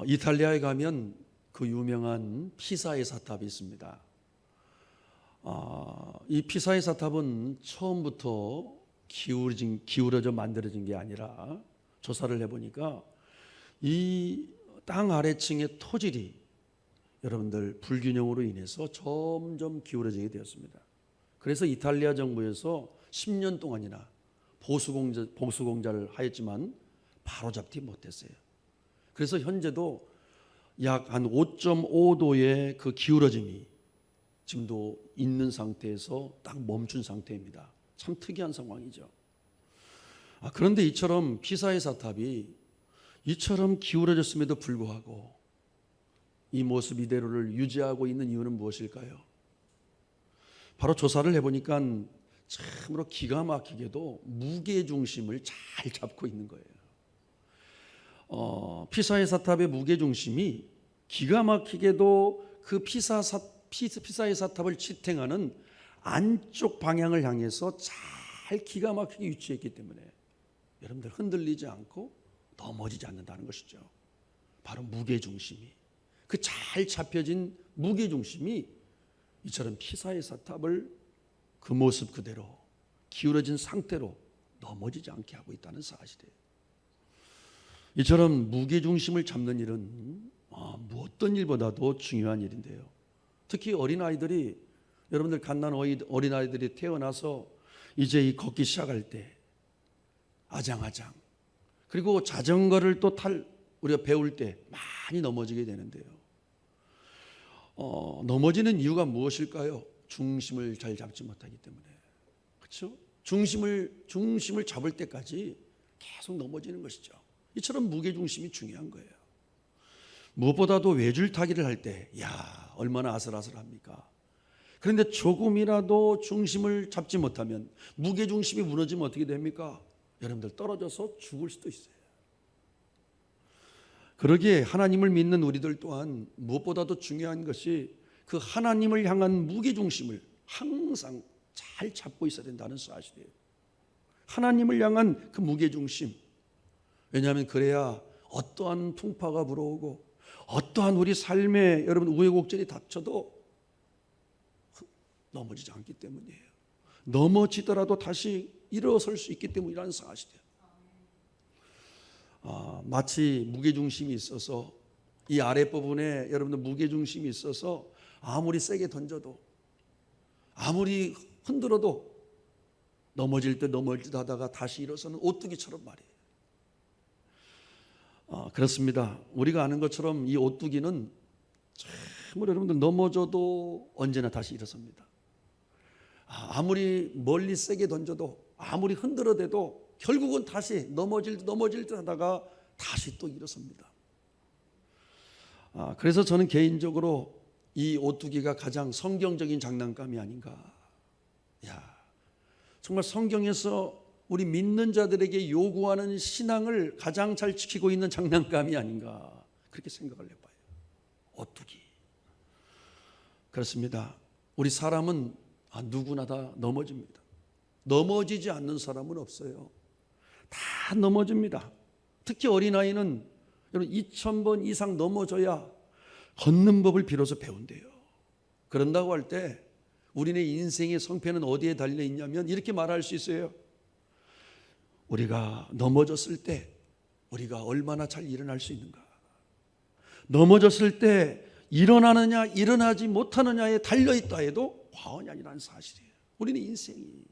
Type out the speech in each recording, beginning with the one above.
이탈리아에 가면 그 유명한 피사의 사탑이 있습니다. 이 피사의 사탑은 처음부터 기울어져 만들어진 게 아니라 조사를 해보니까 이 땅 아래층의 토질이 여러분들 불균형으로 인해서 점점 기울어지게 되었습니다. 그래서 이탈리아 정부에서 10년 동안이나 보수공사를 하였지만 바로잡지 못했어요. 그래서 현재도 약 한 5.5도의 그 기울어짐이 지금도 있는 상태에서 딱 멈춘 상태입니다. 참 특이한 상황이죠. 그런데 이처럼 피사의 사탑이 이처럼 기울어졌음에도 불구하고 이 모습 이대로를 유지하고 있는 이유는 무엇일까요? 바로 조사를 해보니까 참으로 기가 막히게도 무게중심을 잘 잡고 있는 거예요. 피사의 사탑의 무게중심이 기가 막히게도 그 피사의 사탑을 지탱하는 안쪽 방향을 향해서 잘 기가 막히게 위치했기 때문에 여러분들 흔들리지 않고 넘어지지 않는다는 것이죠. 바로 무게중심이, 그 잘 잡혀진 무게중심이 이처럼 피사의 사탑을 그 모습 그대로 기울어진 상태로 넘어지지 않게 하고 있다는 사실이에요. 이처럼 무게중심을 잡는 일은 무엇던 일보다도 중요한 일인데요. 특히 어린아이들이, 여러분들 갓난 어린아이들이 태어나서 이제 걷기 시작할 때 아장아장, 그리고 자전거를 또 우리가 배울 때 많이 넘어지게 되는데요. 넘어지는 이유가 무엇일까요? 중심을 잘 잡지 못하기 때문에. 그렇죠? 중심을 잡을 때까지 계속 넘어지는 것이죠. 이처럼 무게중심이 중요한 거예요. 무엇보다도 외줄타기를 할 때 얼마나 아슬아슬합니까? 그런데 조금이라도 중심을 잡지 못하면, 무게중심이 무너지면 어떻게 됩니까? 여러분들 떨어져서 죽을 수도 있어요. 그러기에 하나님을 믿는 우리들 또한 무엇보다도 중요한 것이 그 하나님을 향한 무게중심을 항상 잘 잡고 있어야 된다는 사실이에요. 하나님을 향한 그 무게중심. 왜냐하면 그래야 어떠한 풍파가 불어오고 어떠한 우리 삶에 여러분 우여곡절이 닥쳐도 넘어지지 않기 때문이에요. 넘어지더라도 다시 일어설 수 있기 때문이라는 사실이에요. 마치 무게중심이 있어서, 이 아랫부분에 여러분들 무게중심이 있어서 아무리 세게 던져도, 아무리 흔들어도 넘어질 듯 하다가 다시 일어서는 오뚜기처럼 말이에요. 그렇습니다. 우리가 아는 것처럼 이 오뚜기는 참으로 여러분들 넘어져도 언제나 다시 일어섭니다. 아무리 멀리 세게 던져도, 아무리 흔들어대도 결국은 다시 넘어질 듯 하다가 다시 또 일어섭니다. 그래서 저는 개인적으로 이 오뚜기가 가장 성경적인 장난감이 아닌가. 정말 성경에서 우리 믿는 자들에게 요구하는 신앙을 가장 잘 지키고 있는 장난감이 아닌가, 그렇게 생각을 해봐요. 오뚜기. 그렇습니다. 우리 사람은 누구나 다 넘어집니다. 넘어지지 않는 사람은 없어요. 다 넘어집니다. 특히 어린아이는 여러분 2000번 이상 넘어져야 걷는 법을 비로소 배운대요. 그런다고 할 때 우리네 인생의 성패는 어디에 달려 있냐면 이렇게 말할 수 있어요. 우리가 넘어졌을 때 우리가 얼마나 잘 일어날 수 있는가. 넘어졌을 때 일어나느냐 일어나지 못하느냐에 달려있다 해도 과언이 아니라는 사실이에요. 우리는 인생이,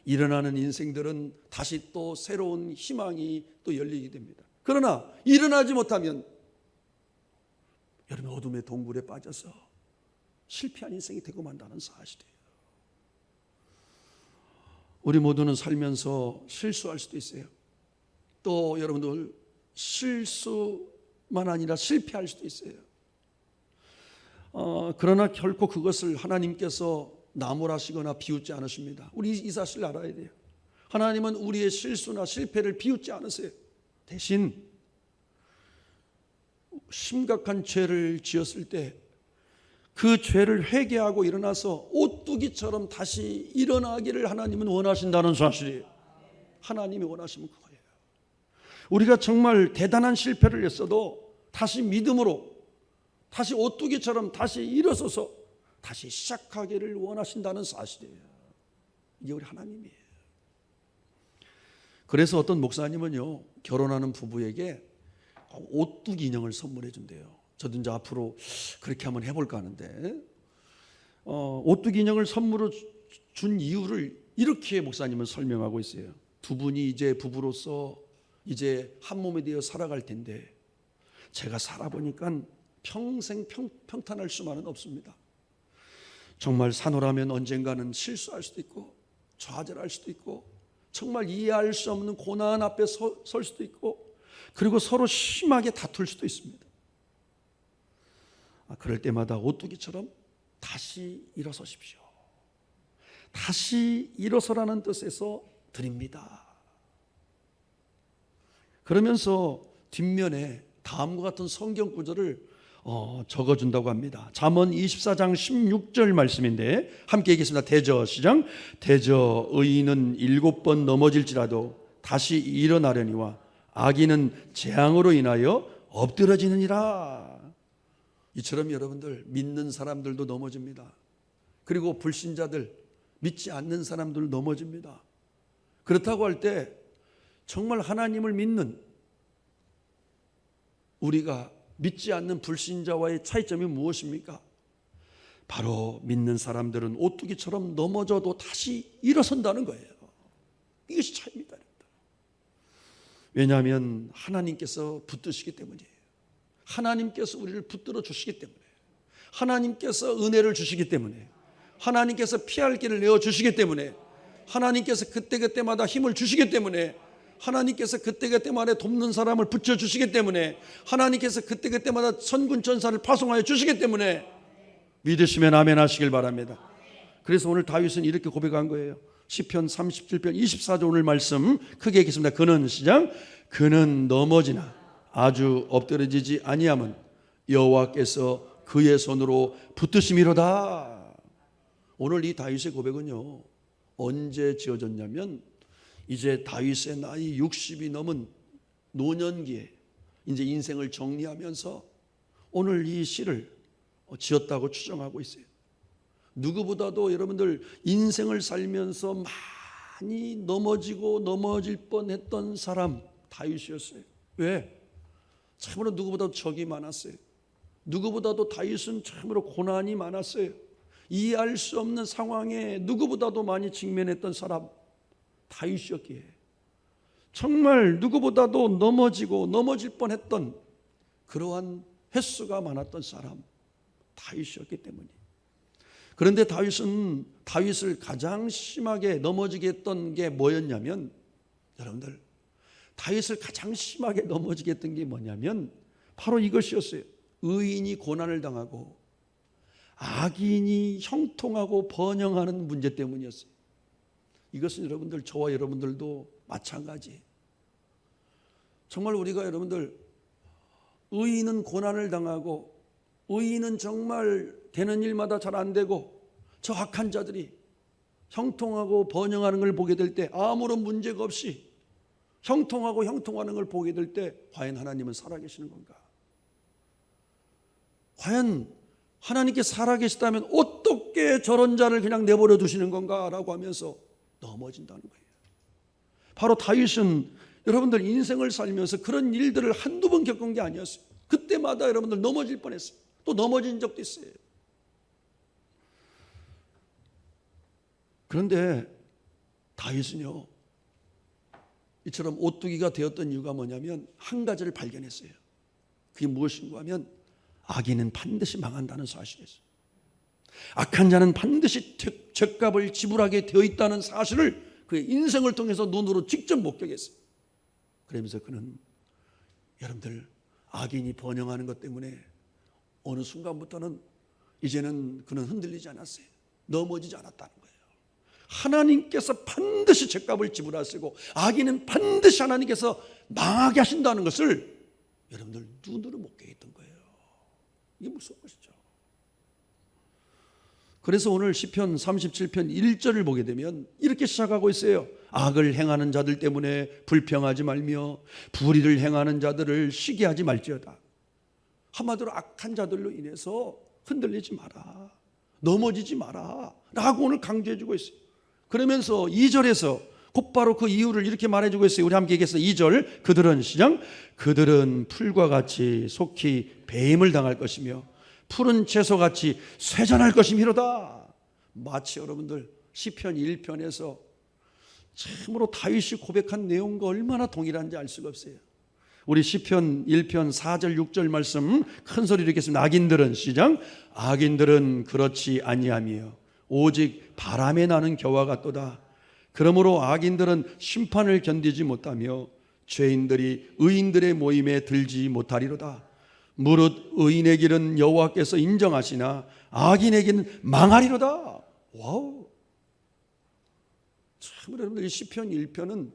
일어나는 인생들은 다시 또 새로운 희망이 또 열리게 됩니다. 그러나 일어나지 못하면 여러분 어둠의 동굴에 빠져서 실패한 인생이 되고 만다는 사실이에요. 우리 모두는 살면서 실수할 수도 있어요. 또 여러분들 실수만 아니라 실패할 수도 있어요. 그러나 결코 그것을 하나님께서 나무라시거나 비웃지 않으십니다. 우리 이 사실을 알아야 돼요. 하나님은 우리의 실수나 실패를 비웃지 않으세요. 대신 심각한 죄를 지었을 때 그 죄를 회개하고 일어나서 오뚜기처럼 다시 일어나기를 하나님은 원하신다는 사실이에요. 하나님이 원하시면 그거예요. 우리가 정말 대단한 실패를 했어도 다시 믿음으로, 다시 오뚜기처럼 다시 일어서서 다시 시작하기를 원하신다는 사실이에요. 이게 우리 하나님이에요. 그래서 어떤 목사님은요, 결혼하는 부부에게 오뚜기 인형을 선물해 준대요. 저도 이제 앞으로 그렇게 한번 해볼까 하는데, 오뚜기 인형을 선물로 준 이유를 이렇게 목사님은 설명하고 있어요. 두 분이 이제 부부로서 이제 한 몸이 되어 살아갈 텐데, 제가 살아보니까 평생 평탄할 수만은 없습니다. 정말 사노라면 언젠가는 실수할 수도 있고 좌절할 수도 있고 정말 이해할 수 없는 고난 앞에 설 수도 있고, 그리고 서로 심하게 다툴 수도 있습니다. 그럴 때마다 오뚜기처럼 다시 일어서십시오. 다시 일어서라는 뜻에서 드립니다. 그러면서 뒷면에 다음과 같은 성경 구절을 적어준다고 합니다. 잠언 24장 16절 말씀인데 함께 읽겠습니다. 대저 시작. 대저 의인은 7번 넘어질지라도 다시 일어나려니와 악인은 재앙으로 인하여 엎드러지느니라. 이처럼 여러분들, 믿는 사람들도 넘어집니다. 그리고 불신자들, 믿지 않는 사람들 넘어집니다. 그렇다고 할 때 정말 하나님을 믿는 우리가 믿지 않는 불신자와의 차이점이 무엇입니까? 바로 믿는 사람들은 오뚜기처럼 넘어져도 다시 일어선다는 거예요. 이것이 차이입니다. 왜냐하면 하나님께서 붙드시기 때문이에요. 하나님께서 우리를 붙들어 주시기 때문에, 하나님께서 은혜를 주시기 때문에, 하나님께서 피할 길을 내어주시기 때문에, 하나님께서 그때그때마다 힘을 주시기 때문에, 하나님께서 그때그때마다 돕는 사람을 붙여주시기 때문에, 하나님께서 그때그때마다 천군천사를 파송하여 주시기 때문에 믿으시면 아멘 하시길 바랍니다. 그래서 오늘 다윗은 이렇게 고백한 거예요. 시편 37편 24절 오늘 말씀 크게 읽겠습니다. 그는 시작. 그는 넘어지나 아주 엎드러지지 아니함은 여호와께서 그의 손으로 붙드심이로다. 오늘 이 다윗의 고백은요, 언제 지어졌냐면 이제 다윗의 나이 60이 넘은 노년기에 이제 인생을 정리하면서 오늘 이 시를 지었다고 추정하고 있어요. 누구보다도 여러분들 인생을 살면서 많이 넘어지고 넘어질 뻔했던 사람 다윗이었어요. 왜? 참으로 누구보다도 적이 많았어요. 누구보다도 다윗은 참으로 고난이 많았어요. 이해할 수 없는 상황에 누구보다도 많이 직면했던 사람 다윗이었기에 정말 누구보다도 넘어지고 넘어질 뻔했던 그러한 횟수가 많았던 사람 다윗이었기 때문이에요. 그런데 다윗은 다윗을 가장 심하게 넘어지게 했던 게 뭐였냐면, 여러분들, 다윗을 가장 심하게 넘어지게 했던 게 뭐냐면 바로 이것이었어요. 의인이 고난을 당하고 악인이 형통하고 번영하는 문제 때문이었어요. 이것은 여러분들, 저와 여러분들도 마찬가지예요. 정말 우리가 여러분들, 의인은 고난을 당하고 의인은 정말 되는 일마다 잘 안 되고 저 악한 자들이 형통하고 번영하는 걸 보게 될 때, 아무런 문제가 없이 형통하고 형통하는 걸 보게 될 때 과연 하나님은 살아계시는 건가? 과연 하나님께 살아계시다면 어떻게 저런 자를 그냥 내버려 두시는 건가? 라고 하면서 넘어진다는 거예요. 바로 다윗은 여러분들 인생을 살면서 그런 일들을 한두 번 겪은 게 아니었어요. 그때마다 여러분들 넘어질 뻔했어요. 또 넘어진 적도 있어요. 그런데 다윗은요, 이처럼 오뚜기가 되었던 이유가 뭐냐면 한 가지를 발견했어요. 그게 무엇인가 하면 악인은 반드시 망한다는 사실이었어요. 악한 자는 반드시 죗값을 지불하게 되어 있다는 사실을 그의 인생을 통해서 눈으로 직접 목격했어요. 그러면서 그는 여러분들, 악인이 번영하는 것 때문에 어느 순간부터는 이제는 그는 흔들리지 않았어요. 넘어지지 않았다는 거예요. 하나님께서 반드시 죗값을 지불하시고 악인은 반드시 하나님께서 망하게 하신다는 것을 여러분들 눈으로 목격했던 거예요. 이게 무서운 것이죠. 그래서 오늘 시편 37편 1절을 보게 되면 이렇게 시작하고 있어요. 악을 행하는 자들 때문에 불평하지 말며 불의를 행하는 자들을 시기하지 말지어다. 한마디로 악한 자들로 인해서 흔들리지 마라, 넘어지지 마라 라고 오늘 강조해주고 있어요. 그러면서 2절에서 곧바로 그 이유를 이렇게 말해주고 있어요. 우리 함께 얘기했어요. 2절, 그들은 풀과 같이 속히 배임을 당할 것이며 푸른 채소같이 쇠잔할 것이미로다. 마치 여러분들 시편 1편에서 참으로 다윗이 고백한 내용과 얼마나 동일한지 알 수가 없어요. 우리 시편 1편 4절 6절 말씀 큰 소리로 읽겠습니다. 악인들은 그렇지 아니하며 오직 바람에 나는 겨와 같도다. 그러므로 악인들은 심판을 견디지 못하며 죄인들이 의인들의 모임에 들지 못하리로다. 무릇 의인의 길은 여호와께서 인정하시나 악인의 길은 망하리로다. 와우. 참 여러분들, 이 시편 1편은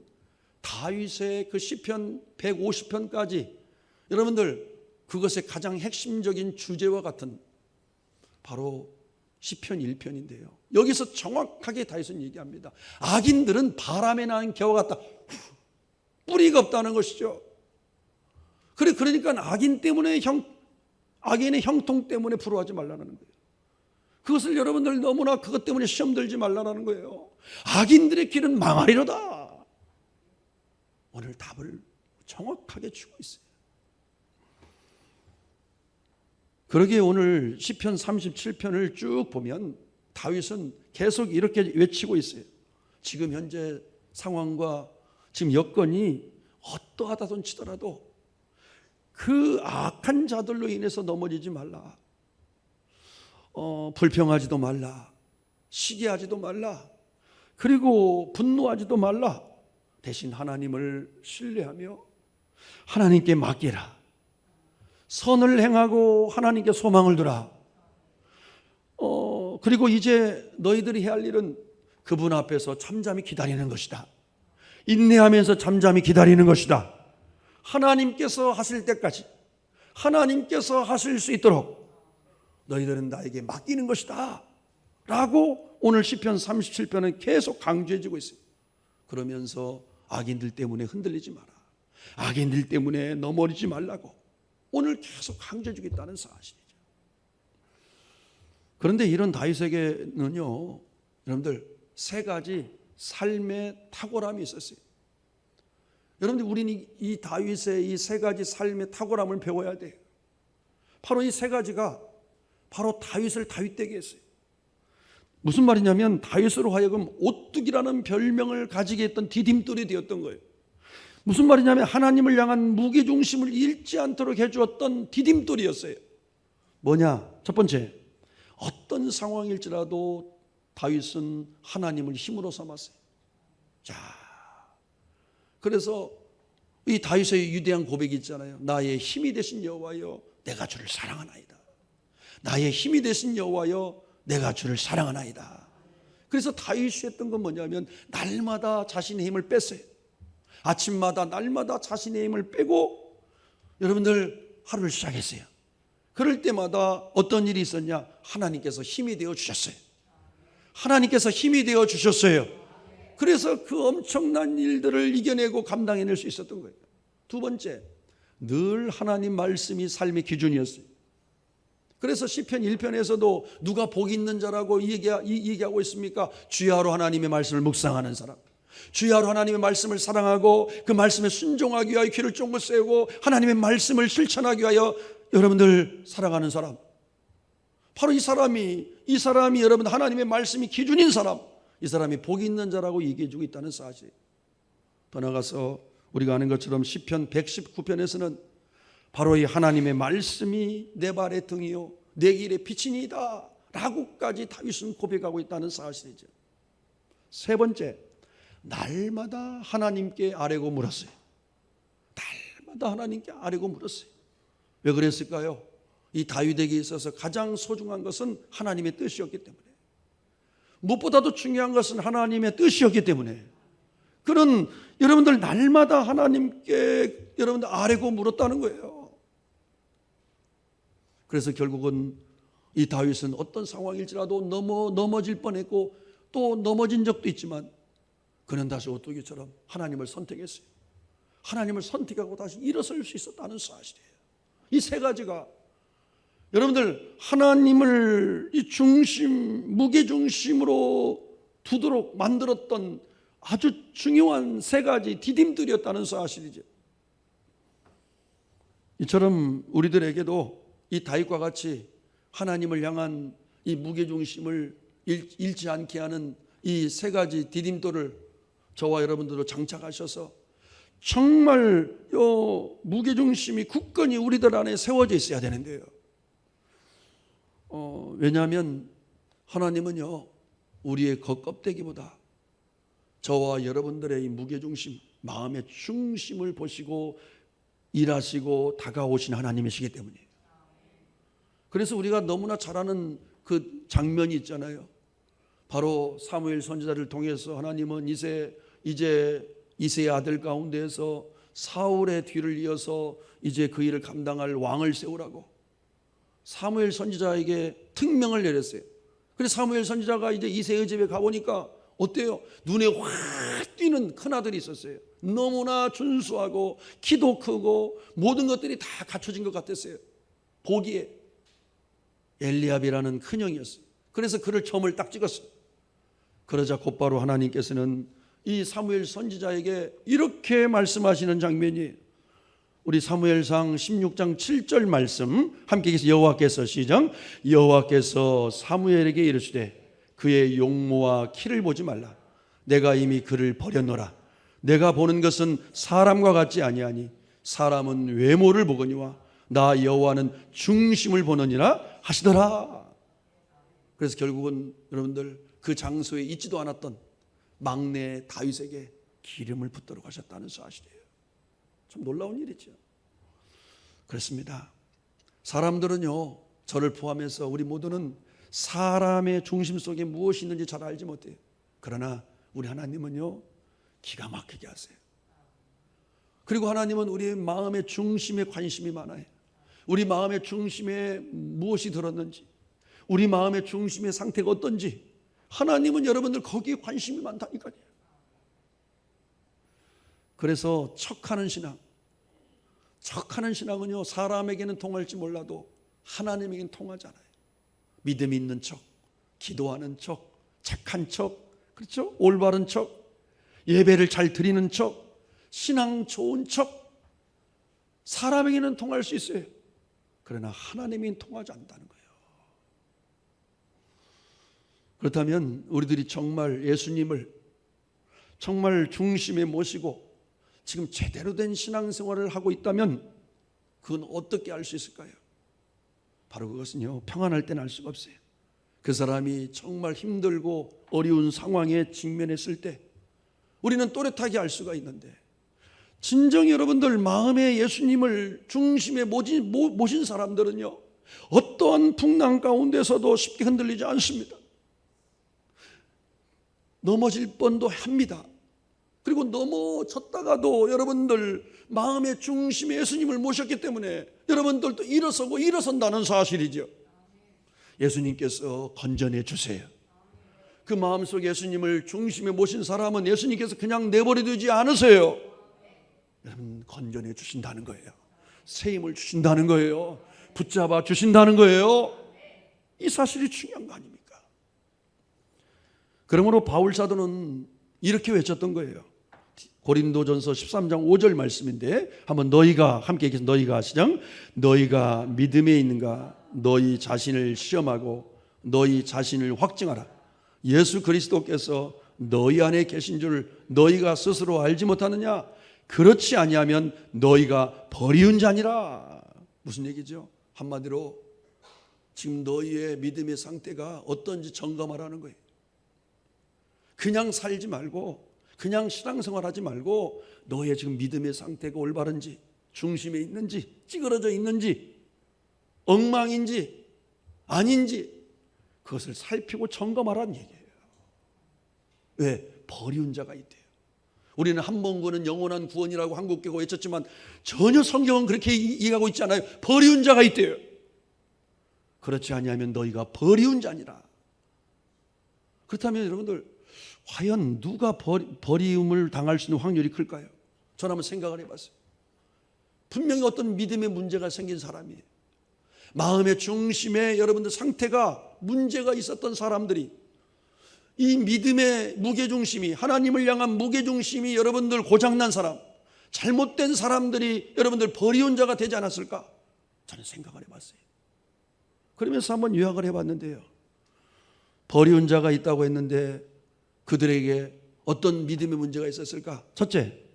다윗의 그 시편 150편까지 여러분들 그것의 가장 핵심적인 주제와 같은 바로 시편 1편인데요. 여기서 정확하게 다윗은 얘기합니다. 악인들은 바람에 나는 겨와 같다. 뿌리가 없다는 것이죠. 그러니까 악인의 형통 때문에 부러워하지 말라는 거예요. 그것을 여러분들 너무나 그것 때문에 시험 들지 말라는 거예요. 악인들의 길은 망하리로다. 오늘 답을 정확하게 주고 있어요. 그러기에 오늘 시편 37편을 쭉 보면 다윗은 계속 이렇게 외치고 있어요. 지금 현재 상황과 지금 여건이 어떠하다던 치더라도 그 악한 자들로 인해서 넘어지지 말라. 불평하지도 말라. 시기하지도 말라. 그리고 분노하지도 말라. 대신 하나님을 신뢰하며 하나님께 맡기라. 선을 행하고 하나님께 소망을 두라. 그리고 이제 너희들이 해야 할 일은 그분 앞에서 잠잠히 기다리는 것이다. 인내하면서 잠잠히 기다리는 것이다. 하나님께서 하실 때까지, 하나님께서 하실 수 있도록 너희들은 나에게 맡기는 것이다 라고 오늘 시편 37편은 계속 강조해주고 있어요. 그러면서 악인들 때문에 흔들리지 마라, 악인들 때문에 넘어지지 말라고 오늘 계속 강조해주겠다는 사실이죠. 그런데 이런 다윗에게는요, 여러분들 세 가지 삶의 탁월함이 있었어요. 여러분들, 우리는 이 다윗의 이 세 가지 삶의 탁월함을 배워야 돼요. 바로 이 세 가지가 바로 다윗을 다윗되게 했어요. 무슨 말이냐면 다윗으로 하여금 오뚝이라는 별명을 가지게 했던 디딤돌이 되었던 거예요. 무슨 말이냐면 하나님을 향한 무게중심을 잃지 않도록 해주었던 디딤돌이었어요. 뭐냐? 첫 번째, 어떤 상황일지라도 다윗은 하나님을 힘으로 삼았어요. 자, 그래서 이 다윗의 위대한 고백이 있잖아요. 나의 힘이 되신 여호와여, 내가 주를 사랑하나이다. 나의 힘이 되신 여호와여, 내가 주를 사랑하나이다. 그래서 다윗이 했던 건 뭐냐면 날마다 자신의 힘을 뺐어요. 아침마다 날마다 자신의 힘을 빼고 여러분들 하루를 시작했어요. 그럴 때마다 어떤 일이 있었냐? 하나님께서 힘이 되어 주셨어요. 하나님께서 힘이 되어 주셨어요. 그래서 그 엄청난 일들을 이겨내고 감당해낼 수 있었던 거예요. 두 번째, 늘 하나님 말씀이 삶의 기준이었어요. 그래서 시편 1편에서도 누가 복 있는 자라고 얘기하고 있습니까? 주야로 하나님의 말씀을 묵상하는 사람, 주야로 하나님의 말씀을 사랑하고 그 말씀에 순종하기 위하여 귀를 쫑긋 세우고 하나님의 말씀을 실천하기 위하여 여러분들 살아가는 사람, 바로 이 사람이 여러분 하나님의 말씀이 기준인 사람, 이 사람이 복이 있는 자라고 얘기해주고 있다는 사실. 더 나아가서 우리가 아는 것처럼 시편 119편에서는 바로 이 하나님의 말씀이 내 발의 등이요 내 길의 빛이니이다 라고까지 다윗은 고백하고 있다는 사실이죠. 세 번째, 날마다 하나님께 아뢰고 물었어요. 날마다 하나님께 아뢰고 물었어요. 왜 그랬을까요? 이 다윗에게 있어서 가장 소중한 것은 하나님의 뜻이었기 때문에, 무엇보다도 중요한 것은 하나님의 뜻이었기 때문에 그는 여러분들 날마다 하나님께 여러분들 아뢰고 물었다는 거예요. 그래서 결국은 이 다윗은 어떤 상황일지라도 넘어질 뻔했고 또 넘어진 적도 있지만 그는 다시 오뚜기처럼 하나님을 선택했어요. 하나님을 선택하고 다시 일어설 수 있었다는 사실이에요. 이 세 가지가 여러분들 하나님을 이 중심, 무게중심으로 두도록 만들었던 아주 중요한 세 가지 디딤돌이었다는 사실이죠. 이처럼 우리들에게도 이 다윗과 같이 하나님을 향한 이 무게중심을 잃지 않게 하는 이 세 가지 디딤돌을 저와 여러분들도 장착하셔서 정말 무게중심이 굳건히 우리들 안에 세워져 있어야 되는데요. 왜냐하면 하나님은요, 우리의 겉껍데기보다 저와 여러분들의 이 무게중심, 마음의 중심을 보시고 일하시고 다가오신 하나님이시기 때문이에요. 그래서 우리가 너무나 잘 아는 그 장면이 있잖아요. 바로 사무엘 선지자를 통해서 하나님은 이제 이새의 아들 가운데에서 사울의 뒤를 이어서 이제 그 일을 감당할 왕을 세우라고 사무엘 선지자에게 특명을 내렸어요. 그래서 사무엘 선지자가 이제 이새의 집에 가보니까 어때요? 눈에 확 띄는 큰아들이 있었어요. 너무나 준수하고 키도 크고 모든 것들이 다 갖춰진 것 같았어요. 보기에 엘리압이라는 큰형이었어요. 그래서 그를 점을 딱 찍었어요. 그러자 곧바로 하나님께서는 이 사무엘 선지자에게 이렇게 말씀하시는 장면이 우리 사무엘상 16장 7절 말씀 함께 계신 여호와께서 시작. 여호와께서 사무엘에게 이르시되 그의 용모와 키를 보지 말라. 내가 이미 그를 버렸노라. 내가 보는 것은 사람과 같지 아니하니 사람은 외모를 보거니와 나 여호와는 중심을 보느니라 하시더라. 그래서 결국은 여러분들 그 장소에 있지도 않았던 막내 다윗에게 기름을 붓도록 하셨다는 사실이에요. 참 놀라운 일이죠. 그렇습니다. 사람들은요, 저를 포함해서 우리 모두는 사람의 중심 속에 무엇이 있는지 잘 알지 못해요. 그러나 우리 하나님은요, 기가 막히게 하세요. 그리고 하나님은 우리의 마음의 중심에 관심이 많아요. 우리 마음의 중심에 무엇이 들었는지, 우리 마음의 중심의 상태가 어떤지 하나님은 여러분들 거기에 관심이 많다니까요. 그래서 척하는 신앙은요, 사람에게는 통할지 몰라도 하나님에게는 통하잖아요. 믿음 있는 척, 기도하는 척, 착한 척, 그렇죠? 올바른 척, 예배를 잘 드리는 척, 신앙 좋은 척, 사람에게는 통할 수 있어요. 그러나 하나님에게는 통하지 않는다는 거예요. 그렇다면 우리들이 정말 예수님을 정말 중심에 모시고 지금 제대로 된 신앙생활을 하고 있다면 그건 어떻게 알 수 있을까요? 바로 그것은요, 평안할 때는 알 수가 없어요. 그 사람이 정말 힘들고 어려운 상황에 직면했을 때 우리는 또렷하게 알 수가 있는데, 진정 여러분들 마음에 예수님을 중심에 모신 사람들은요, 어떠한 풍랑 가운데서도 쉽게 흔들리지 않습니다. 넘어질 뻔도 합니다. 그리고 넘어졌다가도 여러분들 마음의 중심에 예수님을 모셨기 때문에 여러분들도 일어선다는 사실이죠. 예수님께서 건져내 주세요. 그 마음속에 예수님을 중심에 모신 사람은 예수님께서 그냥 내버려 두지 않으세요. 여러분, 건져내 주신다는 거예요. 새 힘을 주신다는 거예요. 붙잡아 주신다는 거예요. 이 사실이 중요한 거 아닙니까? 그러므로 바울 사도는 이렇게 외쳤던 거예요. 고린도전서 13장 5절 말씀인데 한번 너희가 함께 계신 너희가 시작. 너희가 믿음에 있는가 너희 자신을 시험하고 너희 자신을 확증하라. 예수 그리스도께서 너희 안에 계신 줄 너희가 스스로 알지 못하느냐? 그렇지 아니하면 너희가 버리운 자니라. 무슨 얘기죠? 한마디로 지금 너희의 믿음의 상태가 어떤지 점검하라는 거예요. 그냥 살지 말고, 그냥 신앙생활하지 말고 너의 지금 믿음의 상태가 올바른지, 중심에 있는지, 찌그러져 있는지, 엉망인지 아닌지 그것을 살피고 점검하라는 얘기예요. 왜? 버리운 자가 있대요. 우리는 한 번 구원은 영원한 구원이라고 한국교가 외쳤지만 전혀 성경은 그렇게 이해하고 있지 않아요. 버리운 자가 있대요. 그렇지 아니하면 너희가 버리운 자니라. 그렇다면 여러분들 과연 누가 버리움을 당할 수 있는 확률이 클까요? 저는 한번 생각을 해봤어요. 분명히 어떤 믿음의 문제가 생긴 사람이에요. 마음의 중심에 여러분들 상태가 문제가 있었던 사람들이, 이 믿음의 무게중심이, 하나님을 향한 무게중심이 여러분들 고장난 사람, 잘못된 사람들이 여러분들 버리운 자가 되지 않았을까? 저는 생각을 해봤어요. 그러면서 한번 요약을 해봤는데요, 버리운 자가 있다고 했는데 그들에게 어떤 믿음의 문제가 있었을까? 첫째,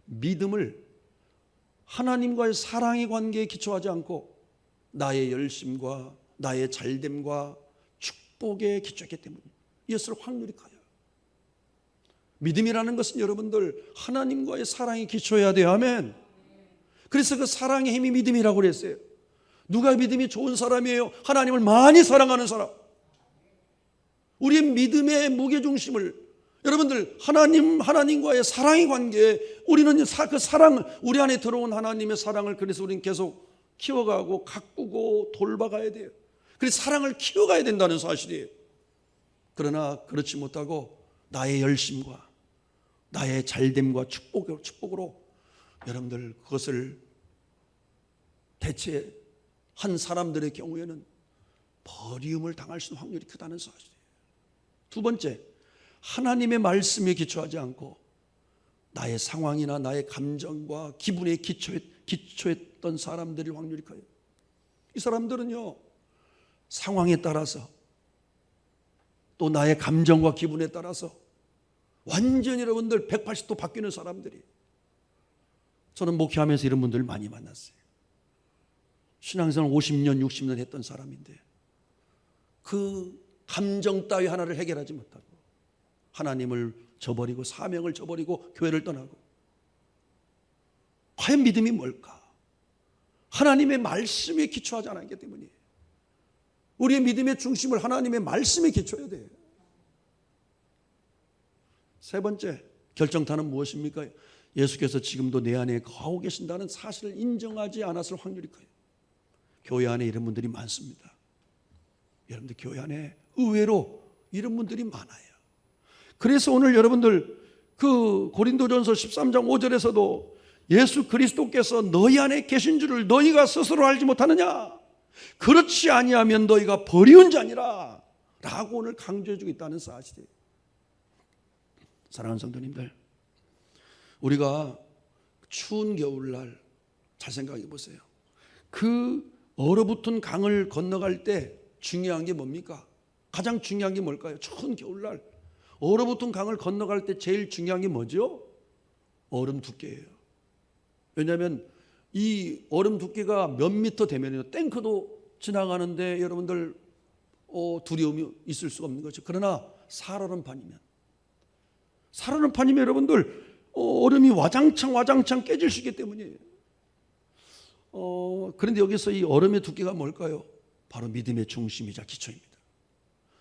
믿음을 하나님과의 사랑의 관계에 기초하지 않고 나의 열심과 나의 잘됨과 축복에 기초했기 때문에 이었을 확률이 커요. 믿음이라는 것은 여러분들 하나님과의 사랑에 기초해야 돼요. 아멘. 그래서 그 사랑의 힘이 믿음이라고 그랬어요. 누가 믿음이 좋은 사람이에요? 하나님을 많이 사랑하는 사람. 우리의 믿음의 무게중심을 여러분들 하나님과의 사랑의 관계에 우리는 그 사랑을, 우리 안에 들어온 하나님의 사랑을 그래서 우리는 계속 키워가고 가꾸고 돌봐가야 돼요. 그래서 사랑을 키워가야 된다는 사실이에요. 그러나 그렇지 못하고 나의 열심과 나의 잘됨과 축복으로 여러분들 그것을 대체한 사람들의 경우에는 버리움을 당할 수 있는 확률이 크다는 사실이에요. 두 번째, 하나님의 말씀에 기초하지 않고 나의 상황이나 나의 감정과 기분에 기초했던 사람들의 확률이 커요. 이 사람들은요, 상황에 따라서 또 나의 감정과 기분에 따라서 완전히 여러분들 180도 바뀌는 사람들이. 저는 목회하면서 이런 분들을 많이 만났어요. 신앙생활 50년 60년 했던 사람인데 그 감정 따위 하나를 해결하지 못하고 하나님을 저버리고 사명을 저버리고 교회를 떠나고. 과연 믿음이 뭘까? 하나님의 말씀에 기초하지 않았기 때문이에요. 우리의 믿음의 중심을 하나님의 말씀에 기초해야 돼요. 세 번째, 결정타는 무엇입니까? 예수께서 지금도 내 안에 거하고 계신다는 사실을 인정하지 않았을 확률이 커요. 교회 안에 이런 분들이 많습니다. 여러분들 교회 안에 의외로 이런 분들이 많아요. 그래서 오늘 여러분들 그 고린도전서 13장 5절에서도 예수 그리스도께서 너희 안에 계신 줄을 너희가 스스로 알지 못하느냐? 그렇지 아니하면 너희가 버리운 자니라 라고 오늘 강조해주고 있다는 사실이에요. 사랑하는 성도님들, 우리가 추운 겨울날 잘 생각해 보세요. 그 얼어붙은 강을 건너갈 때 중요한 게 뭡니까? 가장 중요한 게 뭘까요? 추운 겨울날 얼어붙은 강을 건너갈 때 제일 중요한 게 뭐죠? 얼음 두께예요. 왜냐하면 이 얼음 두께가 몇 미터 되면요, 탱크도 지나가는데 여러분들 두려움이 있을 수가 없는 거죠. 그러나 살얼음판이면 여러분들 얼음이 와장창 깨질 수 있기 때문이에요. 그런데 여기서 이 얼음의 두께가 뭘까요? 바로 믿음의 중심이자 기초입니다.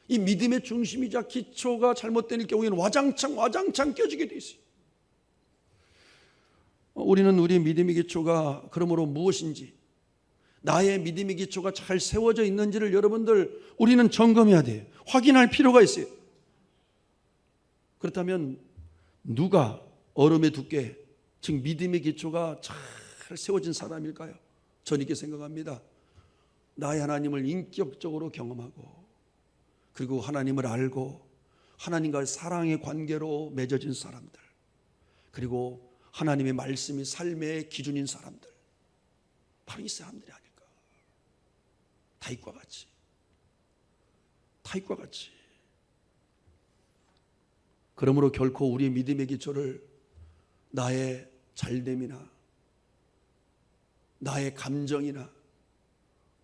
이 믿음의 중심이자 기초가 잘못될 경우에는 와장창 깨지게 돼 있어요. 우리는 우리의 믿음의 기초가 그러므로 무엇인지, 나의 믿음의 기초가 잘 세워져 있는지를 여러분들 우리는 점검해야 돼요. 확인할 필요가 있어요. 그렇다면 누가 얼음의 두께, 즉 믿음의 기초가 잘 세워진 사람일까요? 저는 이렇게 생각합니다. 나의 하나님을 인격적으로 경험하고 그리고 하나님을 알고 하나님과의 사랑의 관계로 맺어진 사람들, 그리고 하나님의 말씀이 삶의 기준인 사람들, 바로 이 사람들이 아닐까. 다윗과 같이. 그러므로 결코 우리의 믿음의 기초를 나의 잘됨이나 나의 감정이나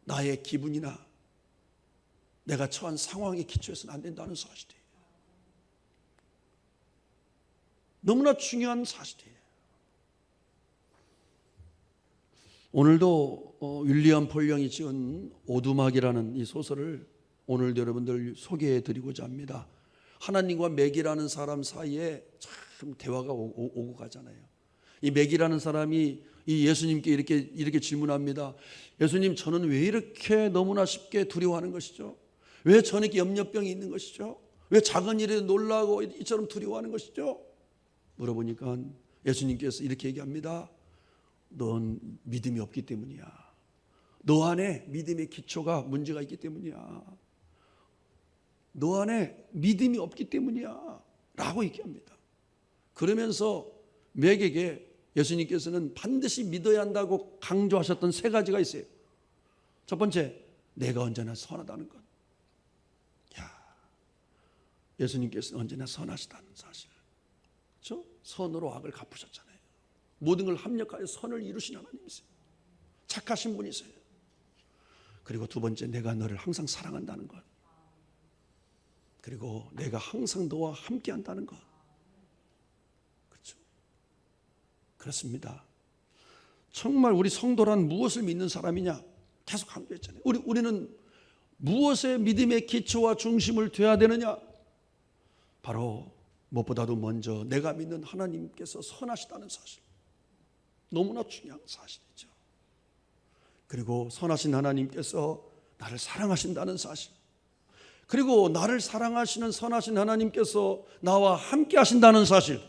나의 기분이나 내가 처한 상황에 기초해서는 안 된다는 사실이에요. 너무나 중요한 사실이에요. 오늘도 윌리엄 폴령이 지은 오두막이라는 이 소설을 오늘도 여러분들 소개해 드리고자 합니다. 하나님과 맥이라는 사람 사이에 참 대화가 오고 가잖아요. 이 맥이라는 사람이 이 예수님께 이렇게 질문합니다. 예수님, 저는 왜 이렇게 너무나 쉽게 두려워하는 것이죠? 왜 저는 이렇게 염려병이 있는 것이죠? 왜 작은 일에 놀라고 이처럼 두려워하는 것이죠? 물어보니까 예수님께서 이렇게 얘기합니다. 넌 믿음이 없기 때문이야. 너 안에 믿음의 기초가 문제가 있기 때문이야. 너 안에 믿음이 없기 때문이야 라고 얘기합니다. 그러면서 맥에게 예수님께서는 반드시 믿어야 한다고 강조하셨던 세 가지가 있어요. 첫 번째, 내가 언제나 선하다는 것. 예수님께서는 언제나 선하시다는 사실. 그렇죠? 선으로 악을 갚으셨잖아요. 모든 걸 합력하여 선을 이루신 하나님이세요. 착하신 분이세요. 그리고 두 번째, 내가 너를 항상 사랑한다는 것. 그리고 내가 항상 너와 함께 한다는 것. 그렇죠? 그렇습니다. 정말 우리 성도란 무엇을 믿는 사람이냐? 계속 강조했잖아요. 우리는 무엇에 믿음의 기초와 중심을 둬야 되느냐? 바로 무엇보다도 먼저 내가 믿는 하나님께서 선하시다는 사실. 너무나 중요한 사실이죠. 그리고 선하신 하나님께서 나를 사랑하신다는 사실. 그리고 나를 사랑하시는 선하신 하나님께서 나와 함께 하신다는 사실.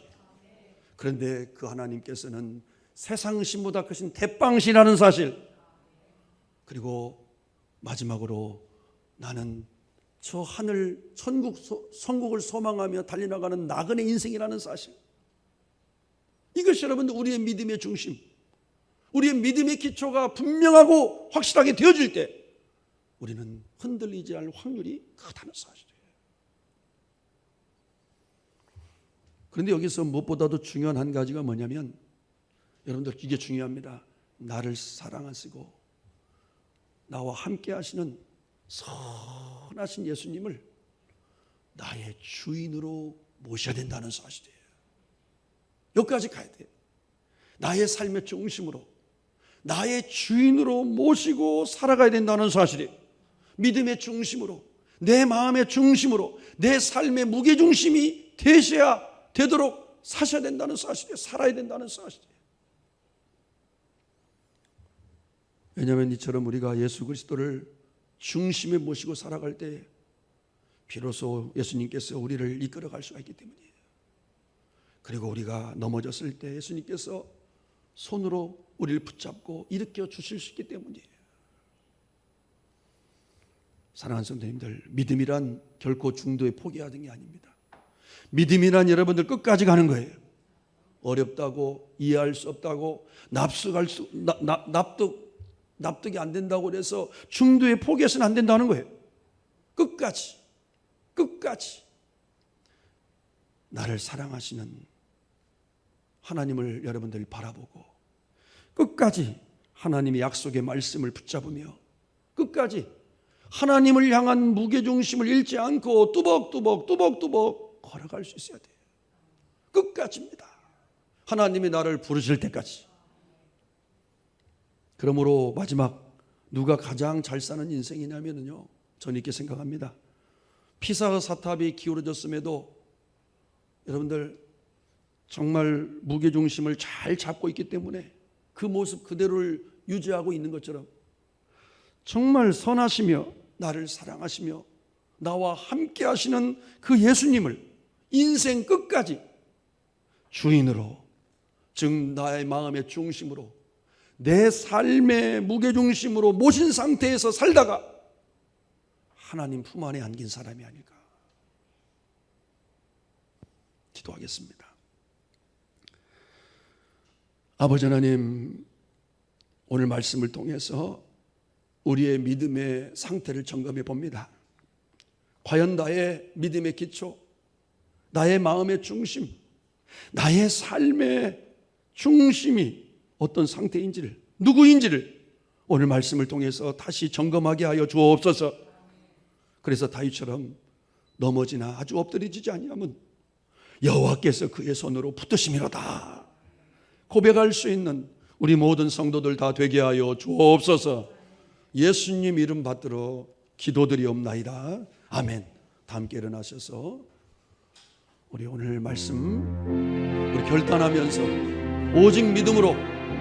그런데 그 하나님께서는 세상 신보다 크신 대빵신이라는 사실. 그리고 마지막으로 나는 저 하늘 천국을 소망하며 달려나가는 나그네 인생이라는 사실. 이것이 여러분들 우리의 믿음의 중심, 우리의 믿음의 기초가 분명하고 확실하게 되어질 때 우리는 흔들리지 않을 확률이 크다는 사실이에요. 그런데 여기서 무엇보다도 중요한 한 가지가 뭐냐면, 여러분들 이게 중요합니다. 나를 사랑하시고 나와 함께 하시는 선하신 예수님을 나의 주인으로 모셔야 된다는 사실이에요. 여기까지 가야 돼요. 나의 삶의 중심으로, 나의 주인으로 모시고 살아가야 된다는 사실이에요. 믿음의 중심으로, 내 마음의 중심으로, 내 삶의 무게중심이 되도록 사셔야 된다는 사실이에요. 살아야 된다는 사실이에요. 왜냐하면 이처럼 우리가 예수 그리스도를 중심에 모시고 살아갈 때 비로소 예수님께서 우리를 이끌어갈 수가 있기 때문이에요. 그리고 우리가 넘어졌을 때 예수님께서 손으로 우리를 붙잡고 일으켜 주실 수 있기 때문이에요. 사랑하는 성도님들, 믿음이란 결코 중도에 포기하는 게 아닙니다. 믿음이란 여러분들 끝까지 가는 거예요. 어렵다고, 이해할 수 없다고, 납득이 안 된다고 그래서 중도에 포기해서는 안 된다는 거예요. 끝까지 나를 사랑하시는 하나님을 여러분들이 바라보고, 끝까지 하나님의 약속의 말씀을 붙잡으며, 끝까지 하나님을 향한 무게중심을 잃지 않고 뚜벅뚜벅 걸어갈 수 있어야 돼요. 끝까지입니다. 하나님이 나를 부르실 때까지. 그러므로 마지막, 누가 가장 잘 사는 인생이냐면요, 저는 이렇게 생각합니다. 피사 사탑이 기울어졌음에도 여러분들 정말 무게중심을 잘 잡고 있기 때문에 그 모습 그대로를 유지하고 있는 것처럼, 정말 선하시며 나를 사랑하시며 나와 함께 하시는 그 예수님을 인생 끝까지 주인으로, 즉 나의 마음의 중심으로, 내 삶의 무게중심으로 모신 상태에서 살다가 하나님 품 안에 안긴 사람이 아닐까. 기도하겠습니다. 아버지 하나님, 오늘 말씀을 통해서 우리의 믿음의 상태를 점검해 봅니다. 과연 나의 믿음의 기초, 나의 마음의 중심, 나의 삶의 중심이 어떤 상태인지를, 누구인지를 오늘 말씀을 통해서 다시 점검하게 하여 주옵소서. 그래서 다윗처럼 넘어지나 아주 엎드리지 아니하면 여호와께서 그의 손으로 붙드심이로다 고백할 수 있는 우리 모든 성도들 다 되게 하여 주옵소서. 예수님 이름 받들어 기도드리옵나이다. 아멘. 다 함께 일어나셔서 우리 오늘 말씀 우리 결단하면서 오직 믿음으로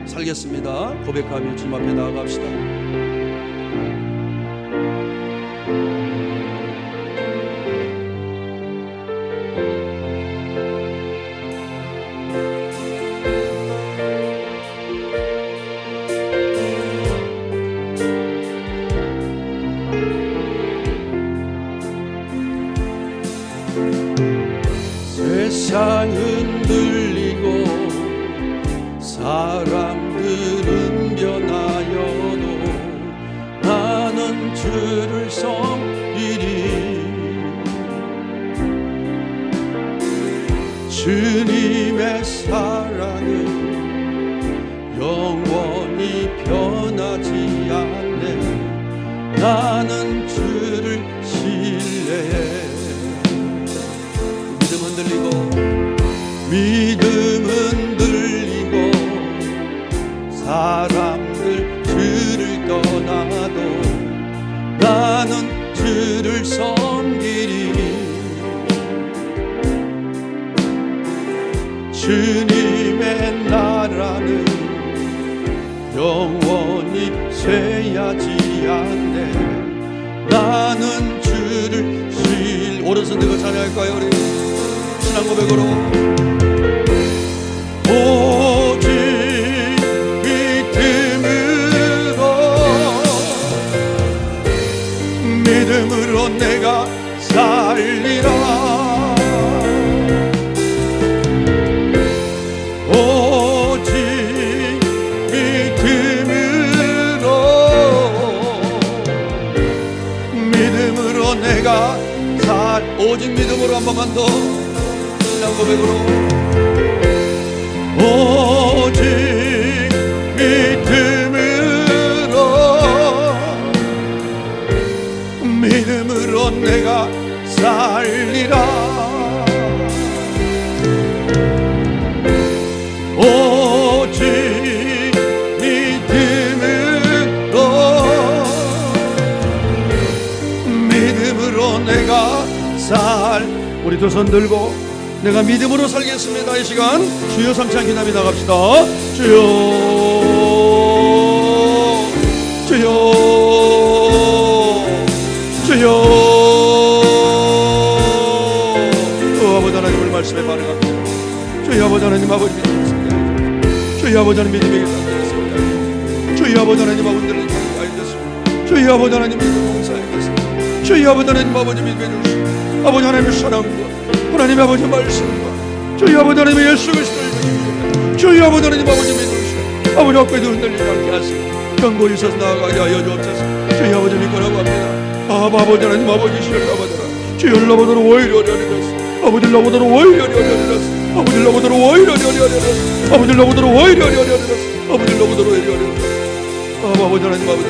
살겠습니다. 고백하며 주님 앞에 나아갑시다. 사람들은 변하여도 나는 주를 섬기리. 주님의 사랑은 영원히 변하지 않네. 나는 주를 신뢰해. 믿음 흔들리고 사람들 주를 떠나도 나는 주를 섬기리. 주님의 나라는 영원히 쇠하지 않네. 나는 주를 오른손 들고 찬양할까요? 우리 신앙 고백으로 오직 믿음으로 내가 살리라. 오직 믿음으로 내가 오직 믿음으로 한 번만 더 신앙 고백으로 오직 믿음으로 내가 살리라. 오직 믿음으로 내가 우리 두 손 들고 내가 믿음으로 살겠습니다. 이 시간 주여 삼창 기남이 나갑시다. 주여 주여 주여. 아버지 하나님을 말씀에 반응합니다. 주여 아버지 하나님 아버지 믿습니다. 주여 아버지 하나님 믿음에게 드렸습니다. 주여 아버지 하나님 아버지를 알겠습니다. 주여 아버지 하나님 믿음 봉사하겠습니다. 주여 아버지 하나님 아버지 믿음해 주시고 아버지 하나님의 사랑과 하나님의 아버지 말씀과 주여 아버지 하나님의 예수 그리스도의 믿음입니다. 주여 아버지 하나님 아버지 믿으시고 아버지 앞에도 흔들리지 않게 하시고 견고히 서서 나아가게 하여 주옵소서. 주여 아버지 믿고라고 합니다. 아버지 하나님 아버지 시열라바더라 주여 라바더라 오히려리어리어스 아버지 라바더라 오히려리어리어스 아버지 라바더라 오히려리어리어스 아버지 라바더라 오히려리어리어스 아버지 라바더라 오히려리어스 아버지 하나님 아버지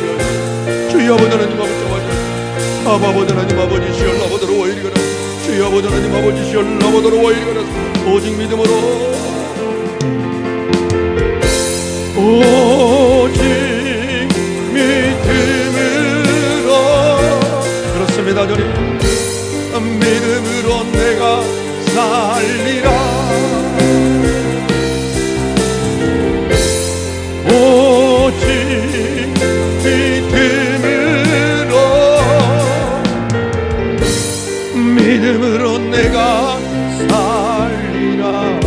주여 아버지 하나님 아버지 아버지 하나님 아버지 시열라바더라 오히려리어스 주여 아버지 하나님 아버지 시열라바더라 오히려리어스 오직 믿음으로 오직 믿음으로 그렇습니다. 주님 믿음으로 내가 살리라. 오직 믿음으로 내가 살리라.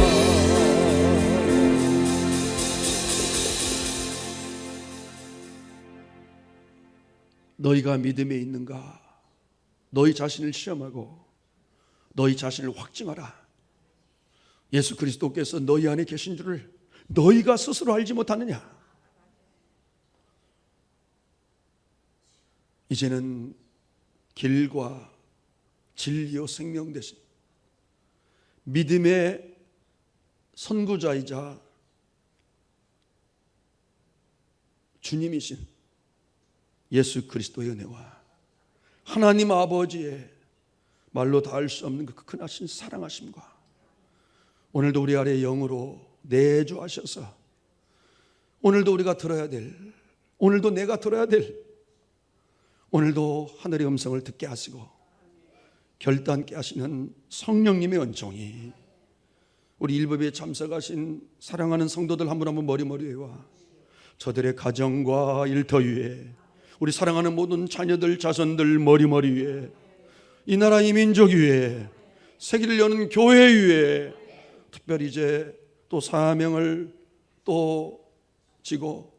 너희가 믿음에 있는가? 너희 자신을 시험하고 너희 자신을 확증하라. 예수 그리스도께서 너희 안에 계신 줄을 너희가 스스로 알지 못하느냐? 이제는 길과 진리요 생명 되신 믿음의 선구자이자 주님이신 예수 그리스도의 은혜와 하나님 아버지의 말로 닿을 수 없는 그 크나신 사랑하심과 오늘도 우리 아래 영으로 내주하셔서 오늘도 우리가 들어야 될, 오늘도 내가 들어야 될, 오늘도 하늘의 음성을 듣게 하시고 결단케 하시는 성령님의 은총이 우리 일법에 참석하신 사랑하는 성도들 한 분 한 분 머리머리와 저들의 가정과 일터 위에 우리 사랑하는 모든 자녀들 자손들 머리머리 위에 이 나라 이 민족 위에 세기를 여는 교회 위에 특별히 이제 또 사명을 또 지고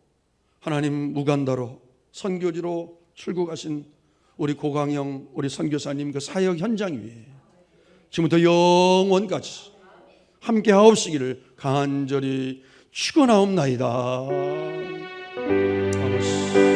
하나님 무간다로 선교지로 출국하신 우리 고강영 우리 선교사님 그 사역 현장 위에 지금부터 영원까지 함께 하옵시기를 간절히 죽어나옵나이다. 아버지